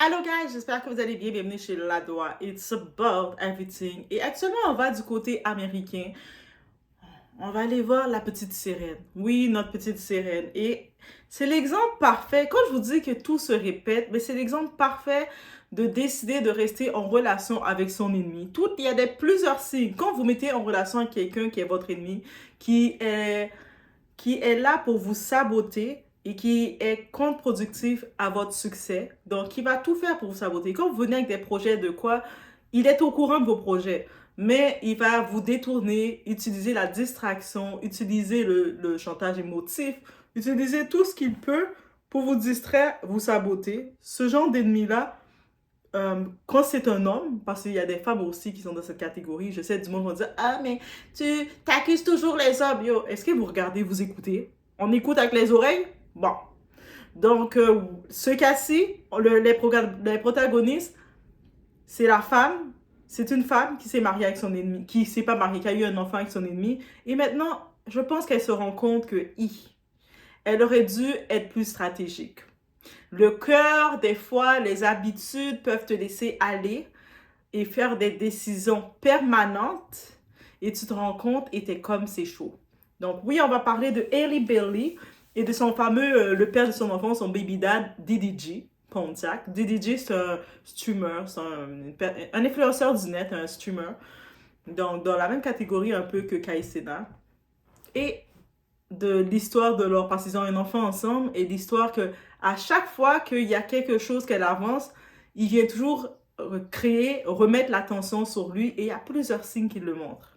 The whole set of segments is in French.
Hello guys, j'espère que vous allez bien. Bienvenue chez Ladoa. It's about everything. Et actuellement, on va du côté américain. On va aller voir la petite sirène. Oui, notre petite sirène. Et c'est l'exemple parfait. Quand je vous dis que tout se répète, mais c'est l'exemple parfait de décider de rester en relation avec son ennemi. Il y a plusieurs signes. Quand vous mettez en relation avec quelqu'un qui est votre ennemi, qui est qui est là pour vous saboter et qui est contre-productif à votre succès. Donc, qui va tout faire pour vous saboter. Quand vous venez avec des projets de quoi, il est au courant de vos projets, mais il va vous détourner, utiliser la distraction, utiliser le chantage émotif, utiliser tout ce qu'il peut pour vous distraire, vous saboter. Ce genre d'ennemi-là, quand c'est un homme, parce qu'il y a des femmes aussi qui sont dans cette catégorie, je sais, du monde va dire, ah, mais tu t'accuses toujours les hommes, yo. Est-ce que vous regardez, vous écoutez? On écoute avec les oreilles? Bon. Donc, ce cas-ci, les protagonistes, c'est la femme, c'est une femme qui s'est mariée avec son ennemi, qui s'est pas mariée, qui a eu un enfant avec son ennemi. Et maintenant, je pense qu'elle se rend compte que, elle aurait dû être plus stratégique. Le cœur, des fois, les habitudes peuvent te laisser aller et faire des décisions permanentes et tu te rends compte et t'es comme c'est chaud. Donc oui, on va parler de Hailey Bailey et de son fameux, le père de son enfant, son baby dad, DDG Pontiac. DDG, c'est un streamer, c'est un influenceur du net, un streamer. Donc dans la même catégorie un peu que Kai Cenat. Et de l'histoire de leur, parce qu'ils ont un enfant ensemble, et l'histoire que à chaque fois qu'il y a quelque chose qu'elle avance, il vient toujours remettre l'attention sur lui, et il y a plusieurs signes qui le montrent.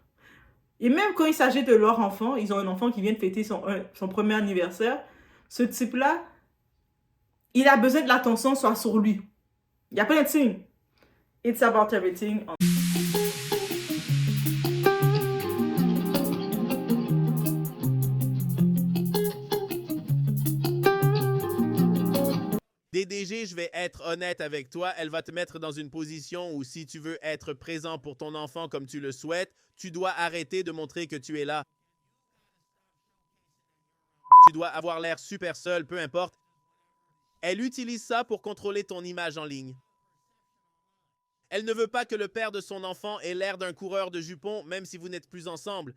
Et même quand il s'agit de leur enfant, ils ont un enfant qui vient de fêter son premier anniversaire, ce type-là, il a besoin de l'attention soit sur lui. Il y a plein de signes. It's about everything. DDG, je vais être honnête avec toi, elle va te mettre dans une position où si tu veux être présent pour ton enfant comme tu le souhaites, tu dois arrêter de montrer que tu es là. Tu dois avoir l'air super seul, peu importe. Elle utilise ça pour contrôler ton image en ligne. Elle ne veut pas que le père de son enfant ait l'air d'un coureur de jupons, même si vous n'êtes plus ensemble.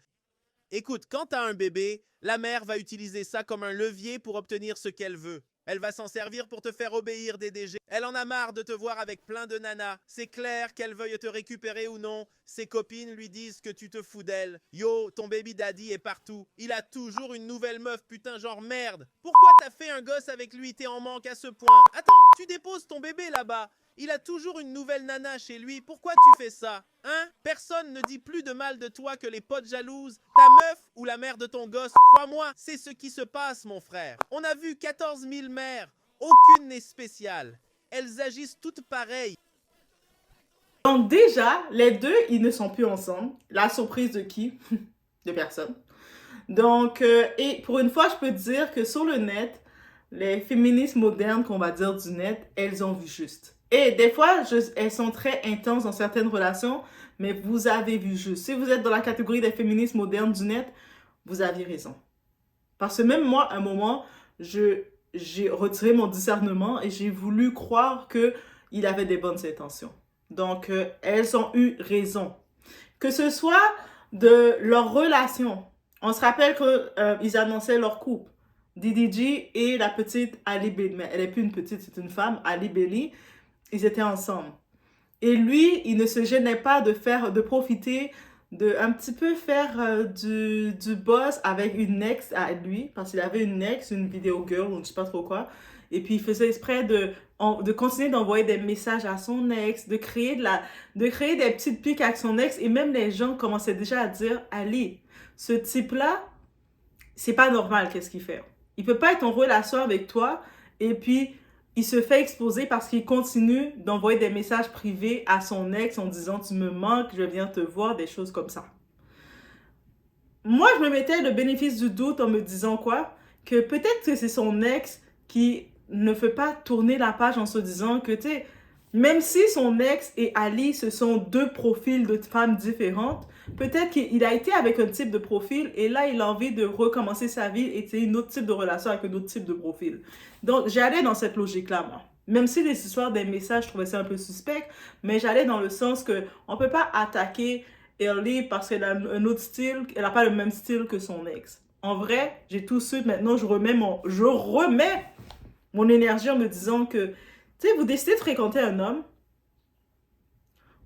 Écoute, quand tu as un bébé, la mère va utiliser ça comme un levier pour obtenir ce qu'elle veut. Elle va s'en servir pour te faire obéir, DDG. Elle en a marre de te voir avec plein de nanas. C'est clair qu'elle veuille te récupérer ou non. Ses copines lui disent que tu te fous d'elle. Yo, ton baby daddy est partout. Il a toujours une nouvelle meuf, putain, genre merde. Pourquoi t'as fait un gosse avec lui? T'es en manque à ce point. Attends, tu déposes ton bébé là-bas. Il a toujours une nouvelle nana chez lui. Pourquoi tu fais ça? Hein? Personne ne dit plus de mal de toi que les potes jalouses. Ta meuf ou la mère de ton gosse, crois-moi, c'est ce qui se passe, mon frère. On a vu 14 000 mères. Aucune n'est spéciale. Elles agissent toutes pareilles. Donc déjà, les deux, ils ne sont plus ensemble. La surprise de qui? De personne. Donc, et pour une fois, je peux dire que sur le net, les féministes modernes, qu'on va dire du net, elles ont vu juste. Et des fois, elles sont très intenses dans certaines relations, mais vous avez vu juste. Si vous êtes dans la catégorie des féministes modernes du net, vous aviez raison. Parce que même moi, à un moment, j'ai retiré mon discernement et j'ai voulu croire qu'il avait des bonnes intentions. Donc, elles ont eu raison. Que ce soit de leur relation. On se rappelle qu'ils annonçaient leur couple. DDG et la petite Ali Bailey. Mais elle n'est plus une petite, c'est une femme, Ali Bailey. Ils étaient ensemble. Et lui, il ne se gênait pas de profiter, de un petit peu faire du buzz avec une ex à lui, parce qu'il avait une ex, une vidéo girl, ou je ne sais pas trop quoi. Et puis il faisait exprès de continuer d'envoyer des messages à son ex, de créer des petites piques avec son ex. Et même les gens commençaient déjà à dire, allez, ce type-là, c'est pas normal, qu'est-ce qu'il fait? Il peut pas être en relation avec toi et puis il se fait exposer parce qu'il continue d'envoyer des messages privés à son ex en disant tu me manques, je viens te voir, des choses comme ça. Moi, je me mettais le bénéfice du doute en me disant quoi? Que peut-être que c'est son ex qui ne fait pas tourner la page en se disant que, tu sais, même si son ex et Ali, ce sont deux profils de femmes différentes, peut-être qu'il a été avec un type de profil et là, il a envie de recommencer sa vie et c'est un autre type de relation avec un autre type de profil. Donc, j'allais dans cette logique-là, moi. Même si les histoires des messages, je trouvais ça un peu suspect, mais j'allais dans le sens que on peut pas attaquer Ellie parce qu'elle a un autre style, elle a pas le même style que son ex. En vrai, j'ai tout su, maintenant je remets mon énergie en me disant que, tu sais, vous décidez de fréquenter un homme,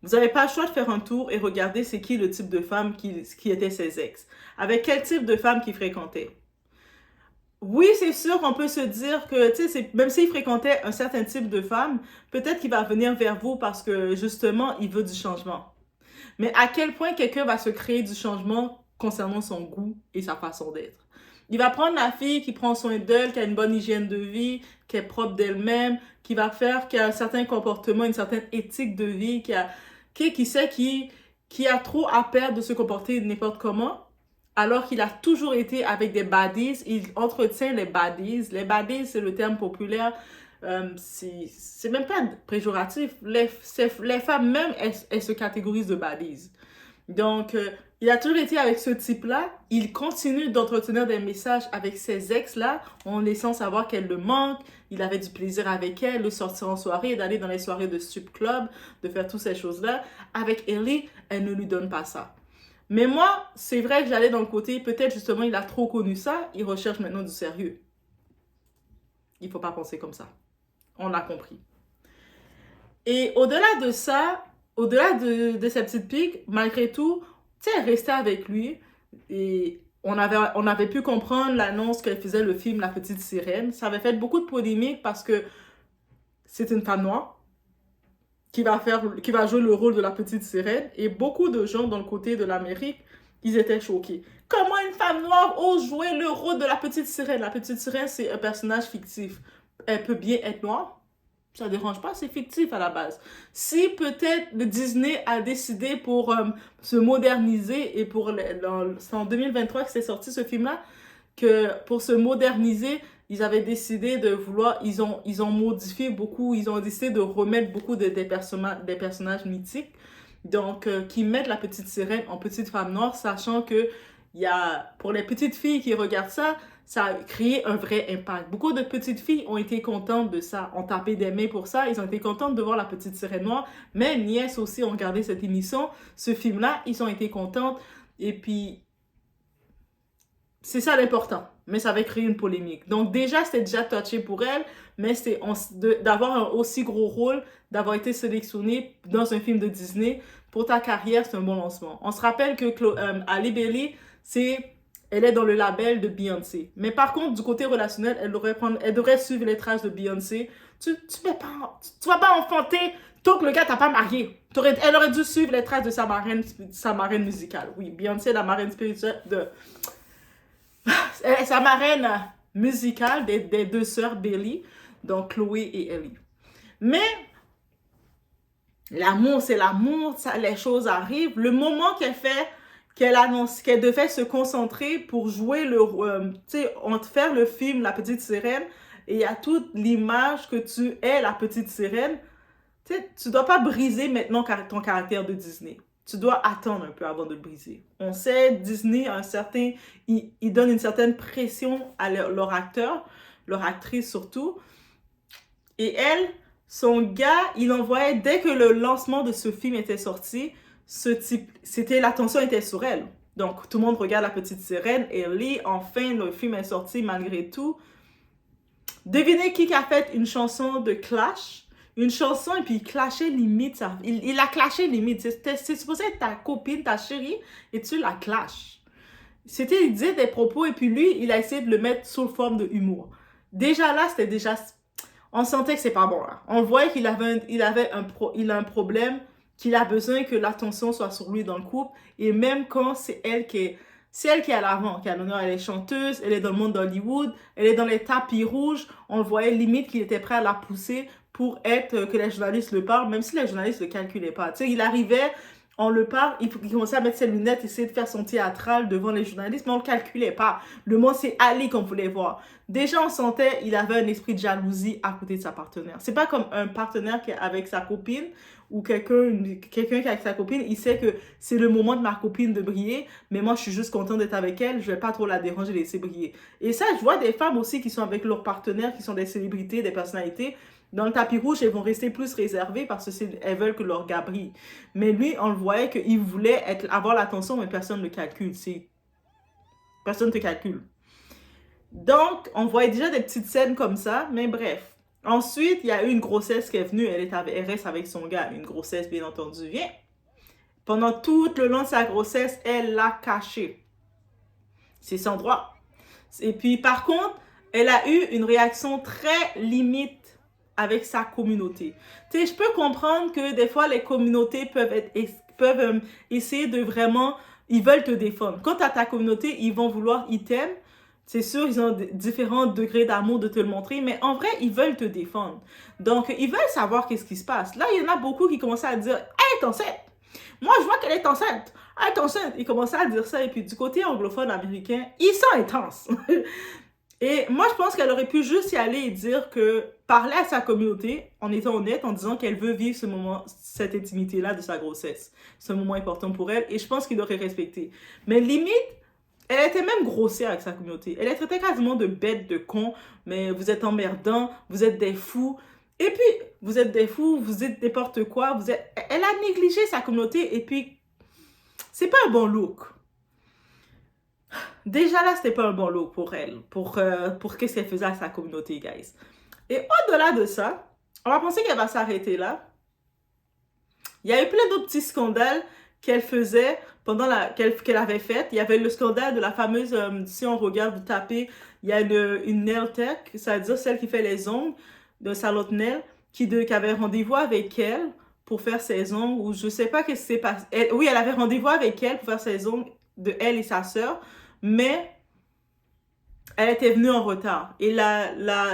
vous n'avez pas le choix de faire un tour et regarder c'est qui le type de femme qui était ses ex. Avec quel type de femme qu'il fréquentait. Oui, c'est sûr qu'on peut se dire que, tu sais, même s'il fréquentait un certain type de femme, peut-être qu'il va venir vers vous parce que, justement, il veut du changement. Mais à quel point quelqu'un va se créer du changement concernant son goût et sa façon d'être? Il va prendre la fille qui prend soin d'elle, qui a une bonne hygiène de vie, qui est propre d'elle-même, qui a un certain comportement, une certaine éthique de vie, qui a trop à perdre de se comporter n'importe comment, alors qu'il a toujours été avec des baddies. Il entretient les baddies. Les baddies, c'est le terme populaire. C'est même pas péjoratif. Les femmes même, elles se catégorisent de baddies. Donc, il a toujours été avec ce type-là. Il continue d'entretenir des messages avec ses ex-là, en laissant savoir qu'elle le manque. Il avait du plaisir avec elle, de sortir en soirée, d'aller dans les soirées de strip club, de faire toutes ces choses-là. Avec Ellie, elle ne lui donne pas ça. Mais moi, c'est vrai que j'allais dans le côté, peut-être justement, il a trop connu ça, il recherche maintenant du sérieux. Il faut pas penser comme ça. On l'a compris. Et au-delà de ça, au-delà de cette petite pique, malgré tout, tu sais, elle restait avec lui. Et on avait pu comprendre l'annonce qu'elle faisait le film La Petite Sirène. Ça avait fait beaucoup de polémiques parce que c'est une femme noire qui va jouer le rôle de la petite sirène. Et beaucoup de gens dans le côté de l'Amérique, ils étaient choqués. Comment une femme noire ose jouer le rôle de la petite sirène? La petite sirène, c'est un personnage fictif. Elle peut bien être noire. Ça ne dérange pas, c'est fictif à la base. Si peut-être le Disney a décidé pour se moderniser, et c'est en 2023 que c'est sorti ce film-là, que pour se moderniser, ils avaient décidé de vouloir, ils ont modifié beaucoup, ils ont décidé de remettre beaucoup des personnages mythiques, donc qui mettent la petite sirène en petite femme noire, sachant que pour les petites filles qui regardent ça, ça a créé un vrai impact. Beaucoup de petites filles ont été contentes de ça, ont tapé des mains pour ça, ils ont été contentes de voir la petite sirène noire. Mes nièces aussi ont regardé cette émission, ce film-là, ils ont été contentes. Et puis, c'est ça l'important. Mais ça avait créé une polémique. Donc déjà, c'était déjà touché pour elle, mais d'avoir un aussi gros rôle, d'avoir été sélectionnée dans un film de Disney, pour ta carrière, c'est un bon lancement. On se rappelle que Halle Bailey, elle est dans le label de Beyoncé. Mais par contre, du côté relationnel, elle devrait suivre les traces de Beyoncé. Tu vas pas enfanter tant que le gars t'a pas marié. Elle aurait dû suivre les traces de sa marraine musicale. Oui, Beyoncé est la marraine spirituelle sa marraine musicale des deux sœurs Bailey, donc Chloé et Ellie. Mais l'amour, c'est l'amour, les choses arrivent. Le moment qu'elle annonce qu'elle devait se concentrer pour jouer faire le film La Petite Sirène, et il y a toute l'image que tu es la petite sirène, tu dois pas briser maintenant ton caractère de Disney. Tu dois attendre un peu avant de le briser. On sait, Disney a il donne une certaine pression à leur acteur, leur actrice surtout. Et elle, son gars, il envoyait, dès que le lancement de ce film était sorti, l'attention était sur elle. Donc, tout le monde regarde La Petite Sirène, Ellie, enfin, le film est sorti malgré tout. Devinez qui a fait une chanson de Clash? Une chanson, et puis il clashait limite. Il a clashé limite. C'est supposé être ta copine, ta chérie, et tu la clashes. Il disait des propos, et puis lui, il a essayé de le mettre sous forme de humour. Déjà là, on sentait que c'est pas bon, là. On voyait qu'il a un problème, qu'il a besoin que l'attention soit sur lui dans le couple, et même quand c'est elle qui est à l'avant, qui a l'honneur, elle est chanteuse, elle est dans le monde d'Hollywood, elle est dans les tapis rouges, on le voyait limite qu'il était prêt à la pousser pour que les journalistes le parlent, même si les journalistes ne le calculaient pas. Tu sais, il arrivait, on le parle, il commençait à mettre ses lunettes, essayer de faire son théâtral devant les journalistes, mais on ne le calculait pas. Le mot, c'est Ali qu'on voulait voir. Déjà, on sentait il avait un esprit de jalousie à côté de sa partenaire. C'est pas comme un partenaire qui est avec sa copine, ou quelqu'un qui est avec sa copine, il sait que c'est le moment de ma copine de briller, mais moi, je suis juste contente d'être avec elle, je vais pas trop la déranger, laisser briller. Et ça, je vois des femmes aussi qui sont avec leurs partenaires, qui sont des célébrités, des personnalités, Dans le tapis rouge, elles vont rester plus réservées parce qu'elles veulent que leur gars brille. Mais lui, on le voyait qu'il voulait avoir l'attention, mais personne ne le calcule. Personne ne te calcule. Donc, on voyait déjà des petites scènes comme ça, mais bref. Ensuite, il y a eu une grossesse qui est venue, elle reste avec son gars. Une grossesse, bien entendu, vient. Pendant tout le long de sa grossesse, elle l'a caché. C'est son droit. Et puis, par contre, elle a eu une réaction très limite avec sa communauté. Tu sais, je peux comprendre que des fois, les communautés peuvent essayer de vraiment... Ils veulent te défendre. Quant à ta communauté, ils t'aiment. C'est sûr, ils ont différents degrés d'amour de te le montrer, mais en vrai, ils veulent te défendre. Donc, ils veulent savoir qu'est-ce qui se passe. Là, il y en a beaucoup qui commencent à dire « Elle est enceinte! Moi, je vois qu'elle est enceinte! Elle est enceinte! » Ils commencent à dire ça, et puis du côté anglophone américain, ils sont intenses. Et moi, je pense qu'elle aurait pu juste y aller et dire que, parler à sa communauté, en étant honnête, en disant qu'elle veut vivre ce moment, cette intimité-là de sa grossesse. C'est un moment important pour elle, et je pense qu'il aurait respecté. Mais limite, elle était même grossière avec sa communauté. Elle est traitée quasiment de bête, de con, mais vous êtes emmerdants, vous êtes des fous. Et puis, vous êtes des fous, vous êtes n'importe quoi. Elle a négligé sa communauté, et puis, c'est pas un bon look. Déjà là, c'était pas un bon look pour elle, pour qu'est-ce qu'elle faisait à sa communauté, guys. Et au-delà de ça, on va penser qu'elle va s'arrêter là. Il y a eu plein d'autres petits scandales qu'elle faisait qu'elle avait fait. Il y avait le scandale de la fameuse, si on regarde, vous tapez, il y a une nail tech, c'est-à-dire celle qui fait les ongles de Charlotte Nail, qui avait rendez-vous avec elle pour faire ses ongles, ou je sais pas qu'est-ce qui s'est passé. Oui, elle avait rendez-vous avec elle pour faire ses ongles, de elle et sa sœur, mais elle était venue en retard. Et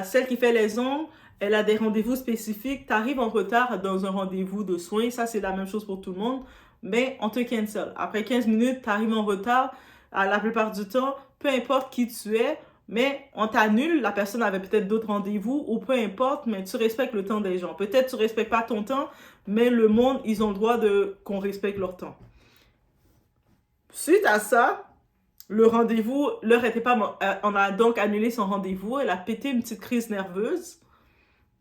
celle qui fait les ongles, elle a des rendez-vous spécifiques. Tu arrives en retard dans un rendez-vous de soins. Ça, c'est la même chose pour tout le monde. Mais on te cancel. Après 15 minutes, tu arrives en retard. La plupart du temps, peu importe qui tu es, mais on t'annule. La personne avait peut-être d'autres rendez-vous ou peu importe, mais tu respectes le temps des gens. Peut-être tu ne respectes pas ton temps, mais le monde, ils ont le droit qu'on respecte leur temps. Suite à ça, le rendez-vous, l'heure n'était pas... on a donc annulé son rendez-vous. Elle a pété une petite crise nerveuse.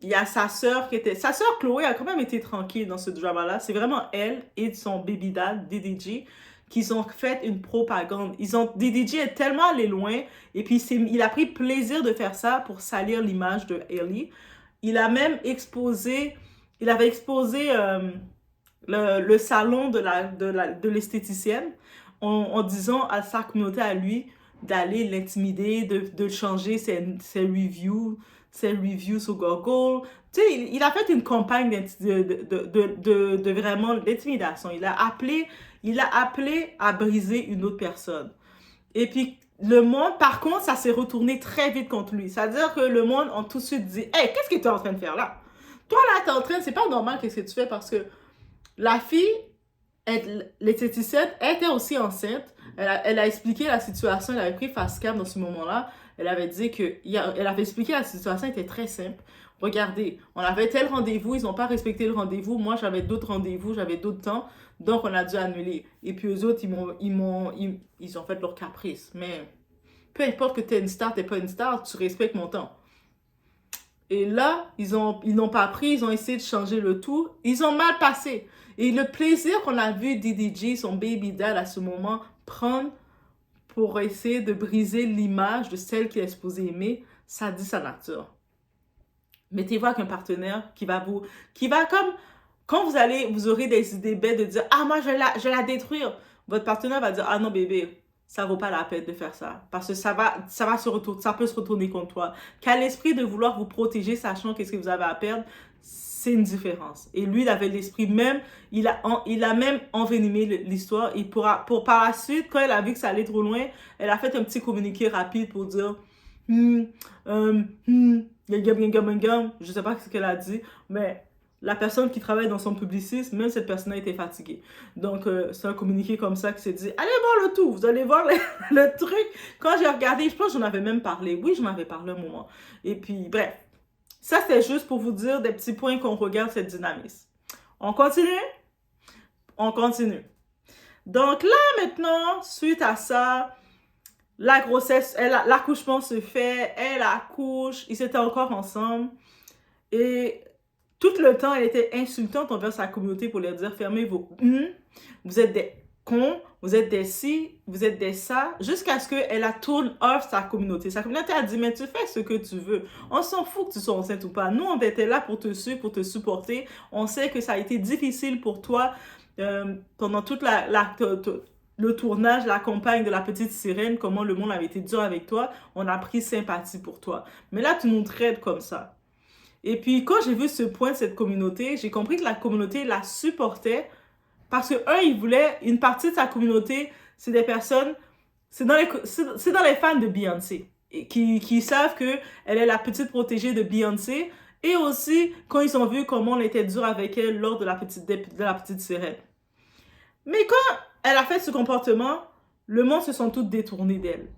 Il y a sa sœur qui était... Sa sœur Chloé a quand même été tranquille dans ce drama-là. C'est vraiment elle et son baby dad, DDG, qui ont fait une propagande. DDG est tellement allé loin et puis il a pris plaisir de faire ça pour salir l'image de Ellie. Il a même exposé... Il avait exposé le salon de l'esthéticienne en disant à sa communauté à lui d'aller l'intimider, de changer ses reviews sur Google. Tu sais, il a fait une campagne de vraiment d'intimidation. Il a appelé à briser une autre personne. Et puis, le monde, par contre, ça s'est retourné très vite contre lui. C'est-à-dire que le monde a tout de suite dit « Hey, qu'est-ce que tu es en train de faire là? Toi, là, tu es en train... C'est pas normal qu'est-ce que tu fais parce que la fille... L'esthéticienne était aussi enceinte. Elle a expliqué la situation. Elle avait pris Facecam dans ce moment-là. Elle avait dit elle avait expliqué la situation était très simple. Regardez, on avait tel rendez-vous, ils n'ont pas respecté le rendez-vous. Moi, j'avais d'autres rendez-vous, j'avais d'autres temps. Donc, on a dû annuler. Et puis, eux autres, ils ont fait leur caprice. Mais peu importe que tu es une star, tu n'es pas une star, tu respectes mon temps. Et là, ils n'ont pas pris, ils ont essayé de changer le tout. Ils ont mal passé. Et le plaisir qu'on a vu DDG, son baby dad à ce moment, prendre pour essayer de briser l'image de celle qu'il est supposé aimer, ça dit sa nature. Mettez-vous avec un partenaire qui va comme, quand vous aurez des idées bêtes de dire, ah, moi, je vais la détruire. Votre partenaire va dire, ah non, bébé, ça vaut pas la peine de faire ça. Parce que ça peut se retourner contre toi. Qu'à l'esprit de vouloir vous protéger, sachant qu'est-ce que vous avez à perdre, c'est une différence. Et lui, il avait l'esprit même, il a même envenimé l'histoire. Et par la suite, quand elle a vu que ça allait trop loin, elle a fait un petit communiqué rapide pour dire, je sais pas ce qu'elle a dit, mais la personne qui travaille dans son publicisme, même cette personne a été fatiguée. Donc, c'est un communiqué comme ça qui s'est dit, allez voir le tout, vous allez voir le truc. Quand j'ai regardé, je pense que j'en avais même parlé. Oui, j'en avais parlé un moment. Et puis, bref. Ça, c'est juste pour vous dire des petits points qu'on regarde cette dynamisme. On continue? On continue. Donc là, maintenant, suite à ça, la grossesse, l'accouchement se fait, elle accouche, ils étaient encore ensemble. Et Tout le temps, elle était insultante envers sa communauté pour leur dire fermez vos vous êtes des cons, vous êtes des ci, vous êtes des ça, jusqu'à ce qu'elle a tourné off sa communauté. Sa communauté a dit mais tu fais ce que tu veux. On s'en fout que tu sois enceinte ou pas. Nous, on était là pour te suivre, pour te supporter. On sait que ça a été difficile pour toi pendant toute le tournage, la campagne de la petite sirène, comment le monde avait été dur avec toi. On a pris sympathie pour toi. Mais là, tu nous traites comme ça. Et puis, quand j'ai vu ce point de cette communauté, j'ai compris que la communauté la supportait parce que, ils voulaient, une partie de sa communauté, c'est des personnes, c'est dans les fans de Beyoncé, qui savent qu'elle est la petite protégée de Beyoncé, et aussi quand ils ont vu comment on était dur avec elle lors de la petite sirène. Mais quand elle a fait ce comportement, le monde se sont tous détournés d'elle.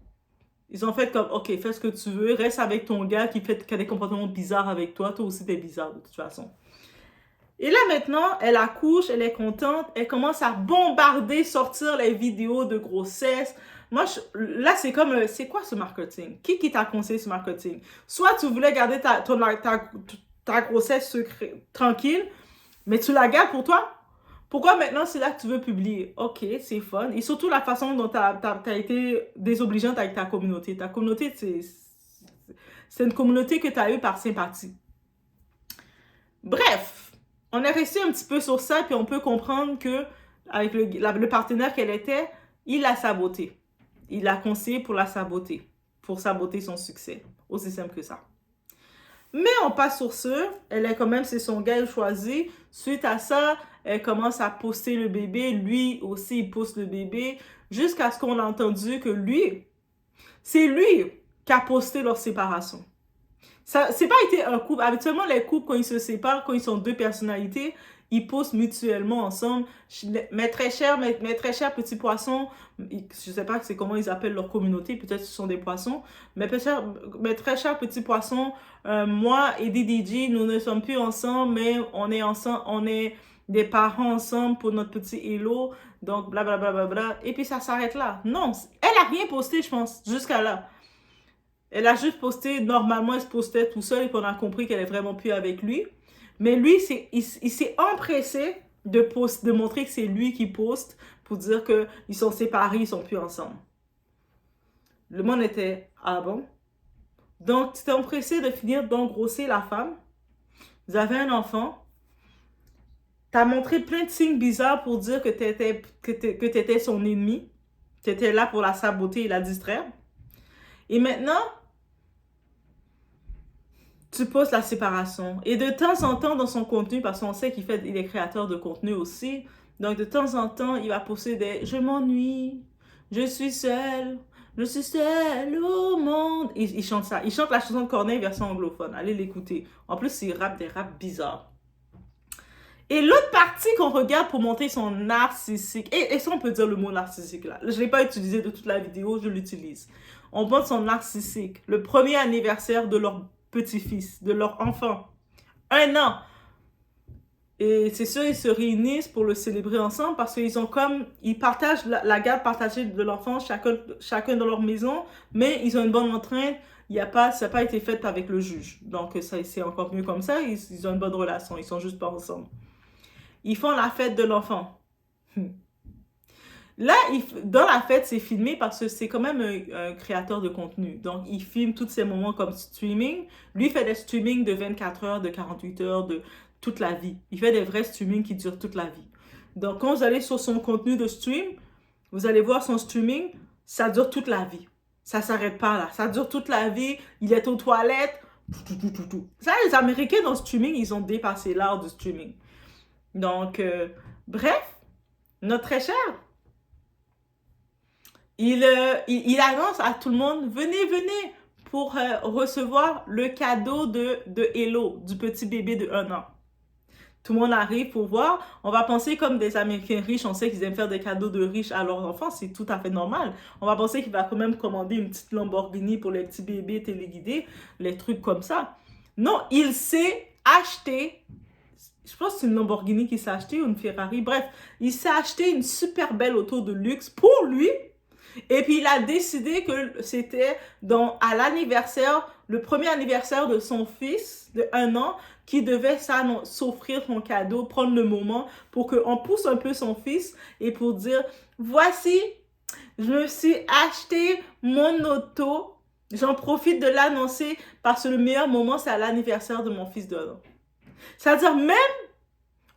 Ils ont fait comme, ok, fais ce que tu veux, reste avec ton gars qui a des comportements bizarres avec toi, toi aussi t'es bizarre de toute façon. Et là maintenant, elle accouche, elle est contente, elle commence à bombarder, sortir les vidéos de grossesse. Moi, là c'est comme, c'est quoi ce marketing? Qui t'a conseillé ce marketing? Soit tu voulais garder ta grossesse tranquille, mais tu la gardes pour toi? Pourquoi maintenant c'est là que tu veux publier? Ok, c'est fun. Et surtout la façon dont tu as été désobligeante avec ta communauté. Ta communauté, c'est une communauté que tu as eue par sympathie. Bref, on est resté un petit peu sur ça, puis on peut comprendre que avec le partenaire qu'elle était, il l'a saboté. Il l'a conseillé pour la saboter, pour saboter son succès. Aussi simple que ça. Mais on passe sur ce, elle est quand même, c'est son gars choisi. Suite à ça, elle commence à poster le bébé. Lui aussi, il poste le bébé. Jusqu'à ce qu'on a entendu que c'est lui qui a posté leur séparation. Ça n'a pas été un couple. Habituellement, les couples, quand ils se séparent, quand ils sont deux personnalités, ils postent mutuellement ensemble. Mes très chers petits poissons, je ne sais pas c'est comment ils appellent leur communauté, peut-être ce sont des poissons. Mes très chers petits poissons, moi et DDG, nous ne sommes plus ensemble, mais on est ensemble, on est des parents ensemble pour notre petit Hello. Donc, blablabla. Bla, bla, bla. Et puis ça s'arrête là. Non, elle n'a rien posté, je pense, jusqu'à là. Elle a juste posté, normalement, elle se postait tout seul et qu'on a compris qu'elle est vraiment plus avec lui. Mais lui, il s'est empressé de montrer que c'est lui qui poste pour dire qu'ils sont séparés, ils sont plus ensemble. Le monde était, ah bon? Donc, tu t'es empressé de finir d'engrosser la femme. Vous avez un enfant. Tu as montré plein de signes bizarres pour dire que tu étais son ennemi. Tu étais là pour la saboter et la distraire. Et maintenant, tu postes la séparation. Et de temps en temps, dans son contenu, parce qu'on sait qu'il est créateur de contenu aussi, donc de temps en temps, il va poster des « Je m'ennuie, je suis seul au monde ». Il chante ça. Il chante la chanson de Corneille version anglophone. Allez l'écouter. En plus, il rappe des raps bizarres. Et l'autre partie qu'on regarde pour montrer son narcissique, et ça on peut dire le mot narcissique là, je ne l'ai pas utilisé de toute la vidéo, je l'utilise. On montre son narcissique, le premier anniversaire de leur petit-fils, de leur enfant. 1 an. Et c'est sûr, ils se réunissent pour le célébrer ensemble parce ils partagent la garde partagée de l'enfant, chacun dans leur maison, mais ils ont une bonne entraîne. Ça n'a pas été fait avec le juge. Donc, c'est encore mieux comme ça. Ils ont une bonne relation. Ils sont juste pas ensemble. Ils font la fête de l'enfant. Là, dans la fête, c'est filmé parce que c'est quand même un créateur de contenu. Donc, il filme tous ces moments comme streaming. Lui, il fait des streamings de 24 heures, de 48 heures, de toute la vie. Il fait des vrais streamings qui durent toute la vie. Donc, quand vous allez sur son contenu de stream, vous allez voir son streaming, ça dure toute la vie. Ça ne s'arrête pas là. Ça dure toute la vie. Il est aux toilettes. Tout. Ça, les Américains dans le streaming, ils ont dépassé l'art du streaming. Donc, bref, notre très cher, il annonce à tout le monde, venez pour recevoir le cadeau de Hello, du petit bébé de 1 an. Tout le monde arrive pour voir. On va penser comme des Américains riches, on sait qu'ils aiment faire des cadeaux de riches à leurs enfants, c'est tout à fait normal. On va penser qu'il va quand même commander une petite Lamborghini pour les petits bébés téléguidés, les trucs comme ça. Non, il s'est acheté, je pense que c'est une Lamborghini qui s'est acheté ou une Ferrari, bref, il s'est acheté une super belle auto de luxe pour lui. Et puis, il a décidé que c'était à l'anniversaire le premier anniversaire de son fils de 1 an qui devait s'offrir son cadeau, prendre le moment pour qu'on pousse un peu son fils et pour dire, voici, je me suis acheté mon auto. J'en profite de l'annoncer parce que le meilleur moment, c'est à l'anniversaire de mon fils de 1 an. C'est-à-dire, même,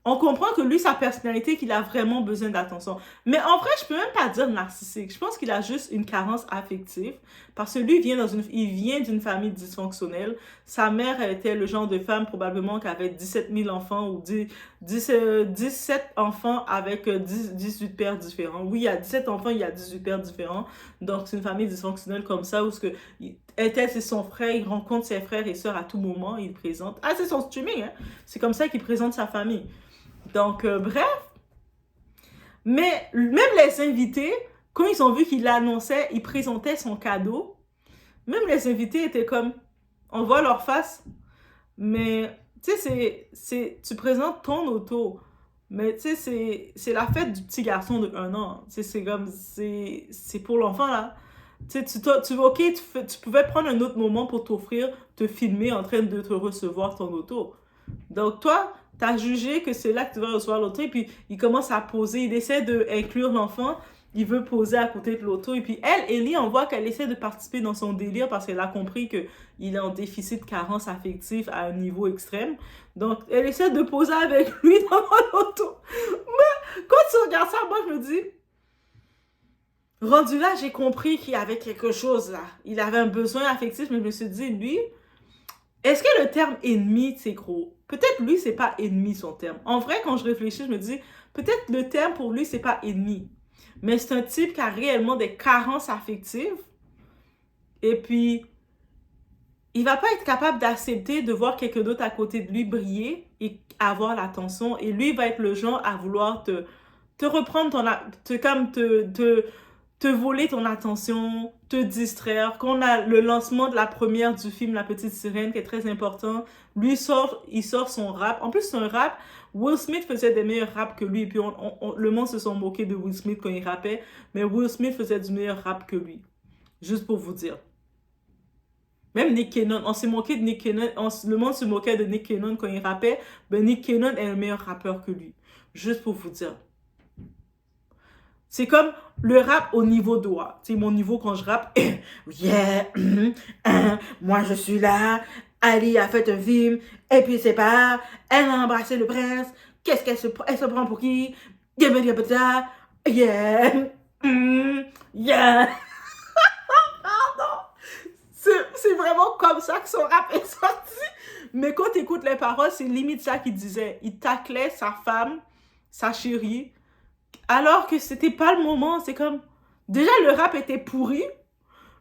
on comprend que lui, sa personnalité, qu'il a vraiment besoin d'attention. Mais en vrai, je peux même pas dire narcissique. Je pense qu'il a juste une carence affective. Parce que lui, il vient d'une famille dysfonctionnelle. Sa mère était le genre de femme, probablement, qui avait 17 000 enfants ou 17 enfants avec 18 pères différents. Oui, il y a 17 enfants, il y a 18 pères différents. Donc, c'est une famille dysfonctionnelle comme ça, où c'est son frère, il rencontre ses frères et sœurs à tout moment, il présente. Ah, c'est son streaming, hein? C'est comme ça qu'il présente sa famille. Donc, bref. Mais même les invités, quand ils ont vu qu'il annonçait, il présentait son cadeau, même les invités étaient comme, on voit leur face, mais tu sais, tu présentes ton auto, mais tu sais, c'est la fête du petit garçon de 1 an. Tu sais, c'est comme, c'est pour l'enfant, là. Tu sais, ok, tu pouvais prendre un autre moment pour t'offrir, te filmer en train de te recevoir ton auto. Donc, toi, tu as jugé que c'est là que tu vas recevoir l'auto et puis il commence à poser. Il essaie d'inclure l'enfant. Il veut poser à côté de l'auto. Et puis elle, Ellie, on voit qu'elle essaie de participer dans son délire parce qu'elle a compris qu'il est en déficit de carence affective à un niveau extrême. Donc, elle essaie de poser avec lui dans l'auto. Mais quand tu regardes ça, moi, je me dis, rendu là, j'ai compris qu'il y avait quelque chose là. Il avait un besoin affectif, mais je me suis dit, lui, est-ce que le terme ennemi, c'est gros? Peut-être lui, c'est pas ennemi son terme. En vrai, quand je réfléchis, je me dis, peut-être le terme pour lui, c'est pas ennemi. Mais c'est un type qui a réellement des carences affectives. Et puis, il va pas être capable d'accepter de voir quelqu'un d'autre à côté de lui briller et avoir l'attention. Et lui, il va être le genre à vouloir te reprendre te voler ton attention, te distraire. Quand on a le lancement de la première du film La Petite Sirène, qui est très important, lui il sort son rap. En plus, c'est un rap. Will Smith faisait des meilleurs raps que lui. Puis le monde se sont moqués de Will Smith quand il rappait. Mais Will Smith faisait du meilleur rap que lui. Juste pour vous dire. Même Nick Cannon, on s'est moqué de Nick Cannon. Le monde se moquait de Nick Cannon quand il rappait. Ben Nick Cannon est un meilleur rappeur que lui. Juste pour vous dire. C'est comme le rap au niveau doigt. C'est mon niveau quand je rappe. Yeah, moi je suis là. Ali a fait un film. Et puis c'est pas. Elle a embrassé le prince. Qu'est-ce elle se prend pour qui? Yeah, yeah. Pardon. C'est vraiment comme ça que son rap est sorti. Mais quand tu écoutes les paroles, c'est limite ça qu'il disait. Il taclait sa femme, sa chérie. Alors que c'était pas le moment, c'est comme... Déjà, le rap était pourri.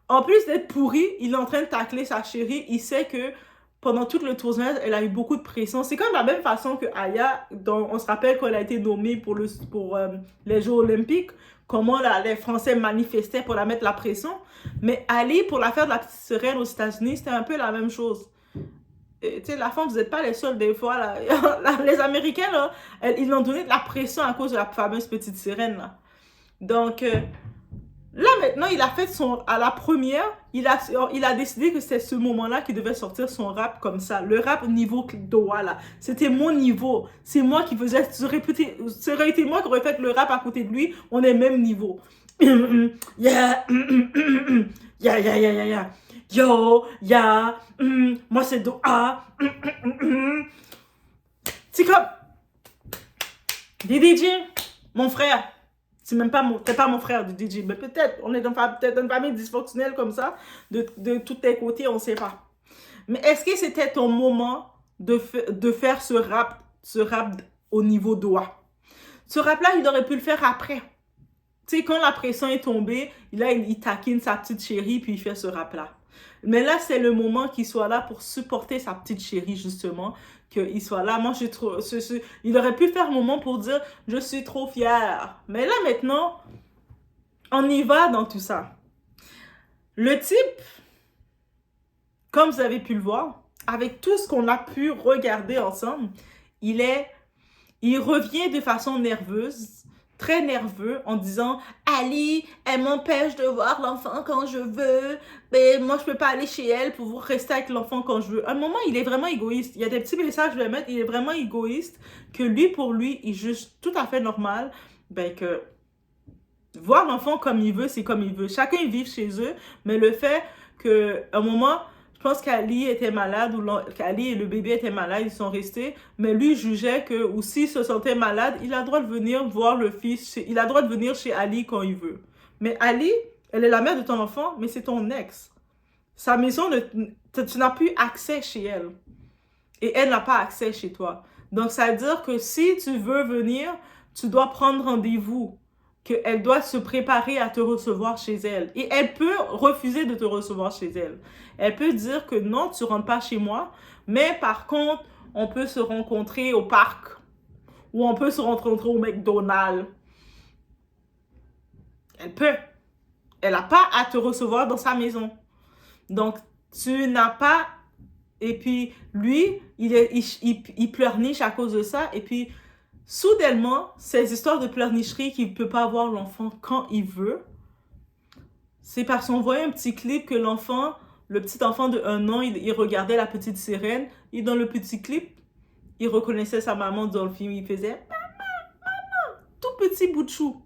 En plus d'être pourri, il est en train de tacler sa chérie. Il sait que pendant tout le tournage, elle a eu beaucoup de pression. C'est comme la même façon que Aya, on se rappelle quand elle a été nommée pour les Jeux Olympiques, comment les Français manifestaient pour la mettre la pression. Mais Ali, pour l'affaire de la petite sirène aux États-Unis, c'était un peu la même chose. Tu sais, la femme, vous n'êtes pas les seuls des fois, là. Les Américains, là, ils ont donné de la pression à cause de la fameuse petite sirène, là. Donc, là, maintenant, il a fait à la première, il a décidé que c'était ce moment-là qu'il devait sortir son rap comme ça. Le rap niveau Doha, là. C'était mon niveau. C'est moi qui faisais, ça aurait été moi qui aurais fait le rap à côté de lui. On est même niveau. Yeah, yeah, yeah, yeah, yeah, yeah. Yo, ya, moi c'est Doha. C'est comme DJ, mon frère. C'est même pas mon frère de DJ, mais peut-être, on est peut-être une famille dysfonctionnelle comme ça, de tous tes côtés, on sait pas. Mais est-ce que c'était ton moment de faire ce rap au niveau Doha? Ce rap-là, il aurait pu le faire après. Tu sais, quand la pression est tombée, il taquine sa petite chérie, puis il fait ce rap-là. Mais là, c'est le moment qu'il soit là pour supporter sa petite chérie, justement, qu'il soit là. Moi, il aurait pu faire un moment pour dire « Je suis trop fière ». Mais là, maintenant, on y va dans tout ça. Le type, comme vous avez pu le voir, avec tout ce qu'on a pu regarder ensemble, il revient de façon nerveuse, très nerveux en disant « Ali, elle m'empêche de voir l'enfant quand je veux, mais moi je peux pas aller chez elle pour rester avec l'enfant quand je veux. » À un moment, il est vraiment égoïste. Il y a des petits messages que je vais mettre, il est vraiment égoïste que lui, pour lui, il juge tout à fait normal ben, que voir l'enfant comme il veut, c'est comme il veut. Chacun, ils vivent chez eux, mais le fait qu'à un moment, je pense qu'Ali était malade ou qu'Ali et le bébé étaient malades, ils sont restés, mais lui jugeait que, ou s'il se sentait malade, il a le droit de venir voir le fils, il a le droit de venir chez Ali quand il veut. Mais Ali, elle est la mère de ton enfant, mais c'est ton ex. Sa maison, tu n'as plus accès chez elle. Et elle n'a pas accès chez toi. Donc, ça veut dire que si tu veux venir, tu dois prendre rendez-vous, qu'elle doit se préparer à te recevoir chez elle. Et elle peut refuser de te recevoir chez elle. Elle peut dire que non, tu ne rentres pas chez moi, mais par contre, on peut se rencontrer au parc ou on peut se rencontrer au McDonald's. Elle peut. Elle n'a pas à te recevoir dans sa maison. Donc, tu n'as pas... Et puis, lui, il pleurniche à cause de ça. Et puis, soudainement, ces histoires de pleurnicherie qu'il ne peut pas voir l'enfant quand il veut, c'est parce qu'on voyait un petit clip que l'enfant, le petit enfant de 1 an, il regardait la petite sirène. Et dans le petit clip, il reconnaissait sa maman dans le film. Il faisait « Maman, maman », tout petit bout de chou.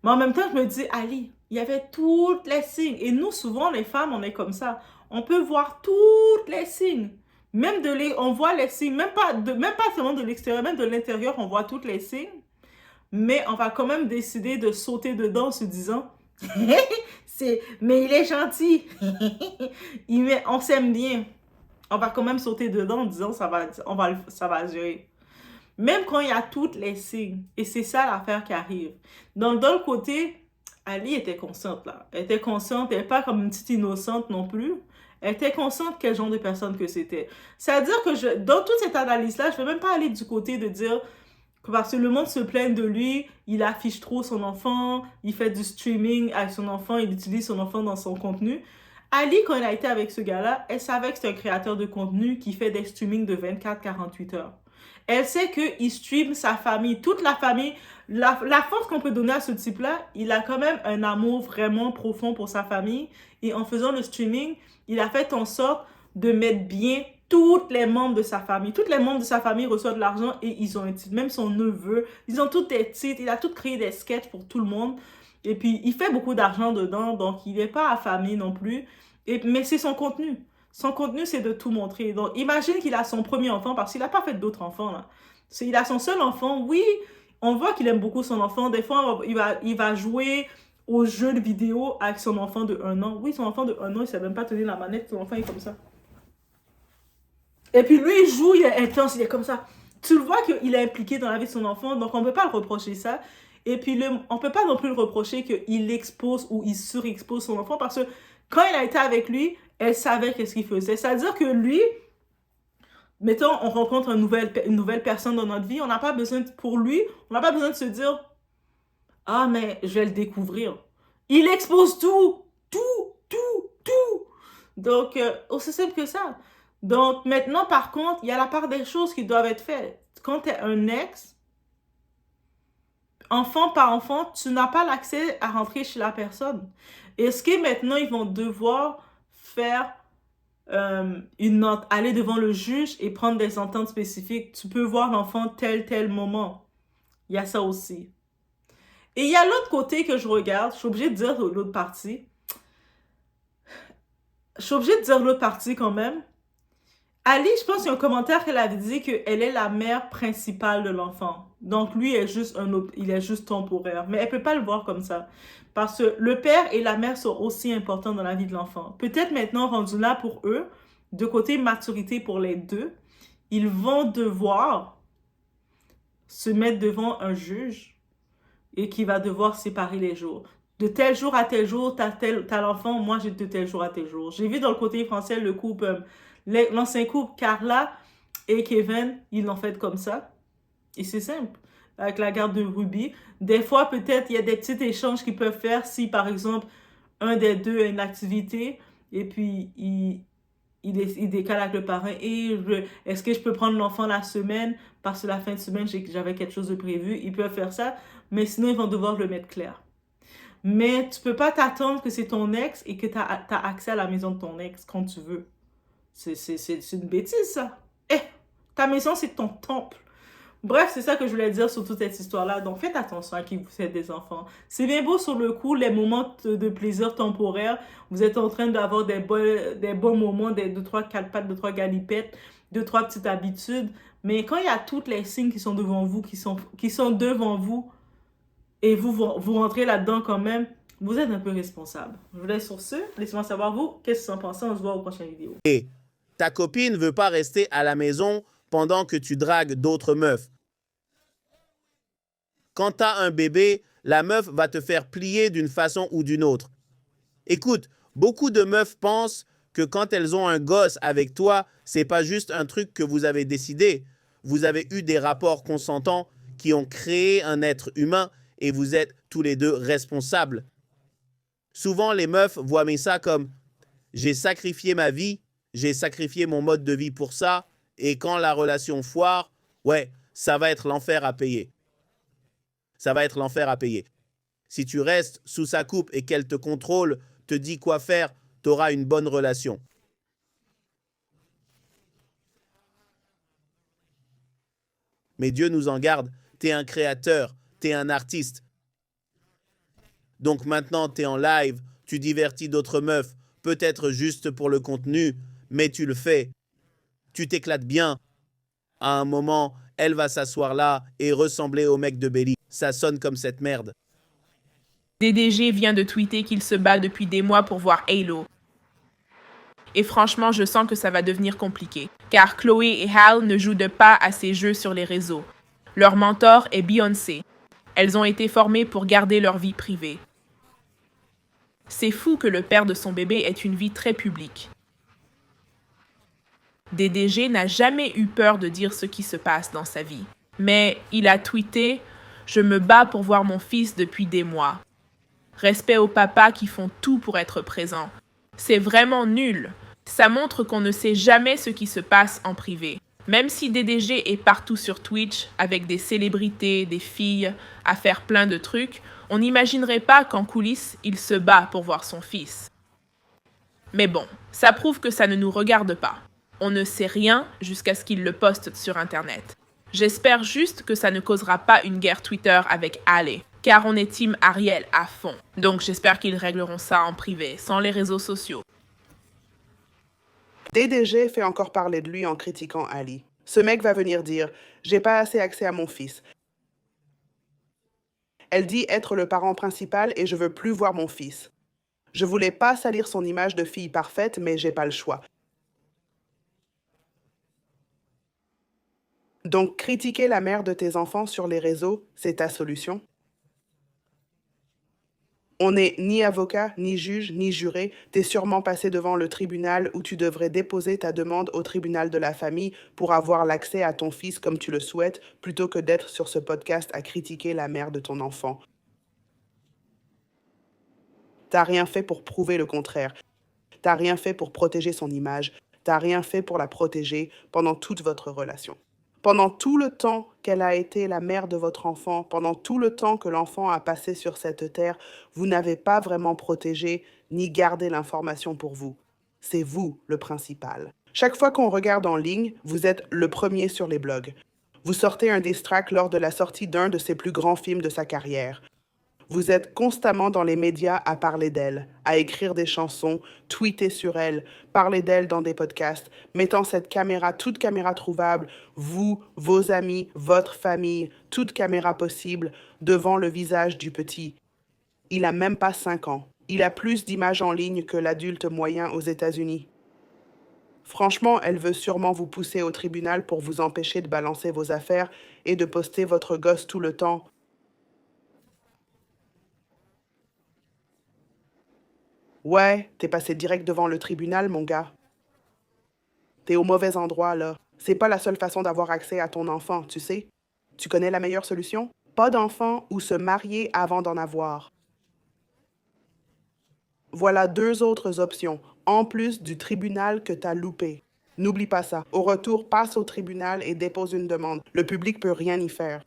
Mais en même temps, je me dis, Ali, il y avait toutes les signes. Et nous, souvent, les femmes, on est comme ça. On peut voir toutes les signes. Même on voit les signes, même pas seulement de l'extérieur, même de l'intérieur, on voit toutes les signes. Mais on va quand même décider de sauter dedans en se disant, mais il est gentil. On s'aime bien. On va quand même sauter dedans en disant, ça va gérer. Même quand il y a toutes les signes. Et c'est ça l'affaire qui arrive. Dans le côté, Ali était consciente là. Elle était consciente, elle n'est pas comme une petite innocente non plus. Elle était consciente quel genre de personne que c'était. C'est-à-dire que dans toute cette analyse-là, je ne vais même pas aller du côté de dire que parce que le monde se plaint de lui, il affiche trop son enfant, il fait du streaming avec son enfant, il utilise son enfant dans son contenu. Ali, quand elle a été avec ce gars-là, elle savait que c'est un créateur de contenu qui fait des streamings de 24-48 heures. Elle sait qu'il stream sa famille, toute la famille. La force qu'on peut donner à ce type-là, il a quand même un amour vraiment profond pour sa famille. Et en faisant le streaming, il a fait en sorte de mettre bien tous les membres de sa famille. Tous les membres de sa famille reçoivent de l'argent et ils ont un titre. Même son neveu, ils ont tous des titres. Il a tout créé des sketchs pour tout le monde. Et puis, il fait beaucoup d'argent dedans, donc il n'est pas affamé non plus. Mais c'est son contenu. Son contenu, c'est de tout montrer. Donc, imagine qu'il a son premier enfant, parce qu'il n'a pas fait d'autres enfants, là. Il a son seul enfant. Oui, on voit qu'il aime beaucoup son enfant. Des fois, il va jouer aux jeux de vidéo avec son enfant de 1 an. Oui, son enfant de 1 an, il ne sait même pas tenir la manette. Son enfant est comme ça. Et puis, lui, il joue, il est intense, il est comme ça. Tu le vois qu'il est impliqué dans la vie de son enfant, donc on ne peut pas le reprocher ça. Et puis, on ne peut pas non plus le reprocher qu'il expose ou il surexpose son enfant, parce que quand il a été avec lui, elle savait qu'est-ce qu'il faisait. C'est-à-dire que lui, mettons, on rencontre une nouvelle personne dans notre vie, on n'a pas besoin, pour lui, on n'a pas besoin de se dire « Ah, mais je vais le découvrir. » Il expose tout. Donc, aussi simple que ça. Donc, maintenant, par contre, il y a la part des choses qui doivent être faites. Quand tu es un ex, enfant par enfant, tu n'as pas l'accès à rentrer chez la personne. Est-ce que maintenant, ils vont devoir faire aller devant le juge et prendre des ententes spécifiques? Tu peux voir l'enfant tel moment. Il y a ça aussi. Et il y a l'autre côté que je regarde. Je suis obligée de dire l'autre partie. Je suis obligée de dire l'autre partie quand même. Ali, je pense qu'il y a un commentaire qu'elle avait dit qu'elle est la mère principale de l'enfant. Donc, lui, il est juste temporaire. Mais elle ne peut pas le voir comme ça. Parce que le père et la mère sont aussi importants dans la vie de l'enfant. Peut-être maintenant, rendu là pour eux, de côté maturité pour les deux, ils vont devoir se mettre devant un juge et qui va devoir séparer les jours. De tel jour à tel jour, t'as l'enfant, moi j'ai de tel jour à tel jour. J'ai vu dans le côté français le couple, l'ancien couple Carla et Kevin, ils l'ont fait comme ça. Et c'est simple, avec la garde de Ruby. Des fois, peut-être, il y a des petits échanges qu'ils peuvent faire si, par exemple, un des deux a une activité et puis il décale avec le parent et est-ce que je peux prendre l'enfant la semaine parce que la fin de semaine j'avais quelque chose de prévu. Ils peuvent faire ça, mais sinon ils vont devoir le mettre clair. Mais tu peux pas t'attendre que c'est ton ex et que tu as accès à la maison de ton ex quand tu veux. C'est une bêtise, ça. Eh, ta maison, c'est ton temple. Bref, c'est ça que je voulais dire sur toute cette histoire-là. Donc, faites attention à qui vous faites des enfants. C'est bien beau sur le coup, les moments de plaisir temporaire. Vous êtes en train d'avoir des bons moments, des 2, 3, 4 pattes, 2, 3 galipettes, 2, 3 petites habitudes. Mais quand il y a toutes les signes qui sont devant vous, qui sont devant vous, et vous rentrez là-dedans quand même, vous êtes un peu responsable. Je vous laisse sur ce. Laissez-moi savoir vous, qu'est-ce que vous en pensez. On se voit aux prochaines vidéos. Et ta copine ne veut pas rester à la maison pendant que tu dragues d'autres meufs. Quand tu as un bébé, la meuf va te faire plier d'une façon ou d'une autre. Écoute, beaucoup de meufs pensent que quand elles ont un gosse avec toi, c'est pas juste un truc que vous avez décidé. Vous avez eu des rapports consentants qui ont créé un être humain et vous êtes tous les deux responsables. Souvent, les meufs voient ça comme « j'ai sacrifié ma vie, j'ai sacrifié mon mode de vie pour ça, et quand la relation foire, ouais, ça va être l'enfer à payer. » Ça va être l'enfer à payer. Si tu restes sous sa coupe et qu'elle te contrôle, te dit quoi faire, tu auras une bonne relation. Mais Dieu nous en garde, tu es un créateur, tu es un artiste. Donc maintenant, tu es en live, tu divertis d'autres meufs, peut-être juste pour le contenu, mais tu le fais. Tu t'éclates bien. À un moment, elle va s'asseoir là et ressembler au mec de Belly. Ça sonne comme cette merde. DDG vient de tweeter qu'il se bat depuis des mois pour voir Halo. Et franchement, je sens que ça va devenir compliqué, car Chloé et Hal ne jouent pas à ces jeux sur les réseaux. Leur mentor est Beyoncé. Elles ont été formées pour garder leur vie privée. C'est fou que le père de son bébé ait une vie très publique. DDG n'a jamais eu peur de dire ce qui se passe dans sa vie. Mais il a tweeté « Je me bats pour voir mon fils depuis des mois. Respect aux papas qui font tout pour être présents. C'est vraiment nul. Ça montre qu'on ne sait jamais ce qui se passe en privé. Même si DDG est partout sur Twitch, avec des célébrités, des filles, à faire plein de trucs, on n'imaginerait pas qu'en coulisses, il se bat pour voir son fils. Mais bon, ça prouve que ça ne nous regarde pas. On ne sait rien jusqu'à ce qu'il le poste sur Internet. J'espère juste que ça ne causera pas une guerre Twitter avec Ale, car on est team Ariel à fond. Donc j'espère qu'ils régleront ça en privé, sans les réseaux sociaux. DDG fait encore parler de lui en critiquant Ali. Ce mec va venir dire « J'ai pas assez accès à mon fils ». Elle dit être le parent principal et je veux plus voir mon fils. Je voulais pas salir son image de fille parfaite, mais j'ai pas le choix. Donc, critiquer la mère de tes enfants sur les réseaux, c'est ta solution? On n'est ni avocat, ni juge, ni juré. T'es sûrement passé devant le tribunal où tu devrais déposer ta demande au tribunal de la famille pour avoir l'accès à ton fils comme tu le souhaites, plutôt que d'être sur ce podcast à critiquer la mère de ton enfant. T'as rien fait pour prouver le contraire. T'as rien fait pour protéger son image. T'as rien fait pour la protéger pendant toute votre relation. Pendant tout le temps qu'elle a été la mère de votre enfant, pendant tout le temps que l'enfant a passé sur cette terre, vous n'avez pas vraiment protégé ni gardé l'information pour vous. C'est vous le principal. Chaque fois qu'on regarde en ligne, vous êtes le premier sur les blogs. Vous sortez un diss track lors de la sortie d'un de ses plus grands films de sa carrière. Vous êtes constamment dans les médias à parler d'elle, à écrire des chansons, tweeter sur elle, parler d'elle dans des podcasts, mettant cette caméra, toute caméra trouvable, vous, vos amis, votre famille, toute caméra possible, devant le visage du petit. Il a même pas 5 ans. Il a plus d'images en ligne que l'adulte moyen aux États-Unis. Franchement, elle veut sûrement vous pousser au tribunal pour vous empêcher de balancer vos affaires et de poster votre gosse tout le temps. Ouais, t'es passé direct devant le tribunal, mon gars. T'es au mauvais endroit, là. C'est pas la seule façon d'avoir accès à ton enfant, tu sais. Tu connais la meilleure solution? Pas d'enfant ou se marier avant d'en avoir. Voilà 2 autres options, en plus du tribunal que t'as loupé. N'oublie pas ça. Au retour, passe au tribunal et dépose une demande. Le public peut rien y faire.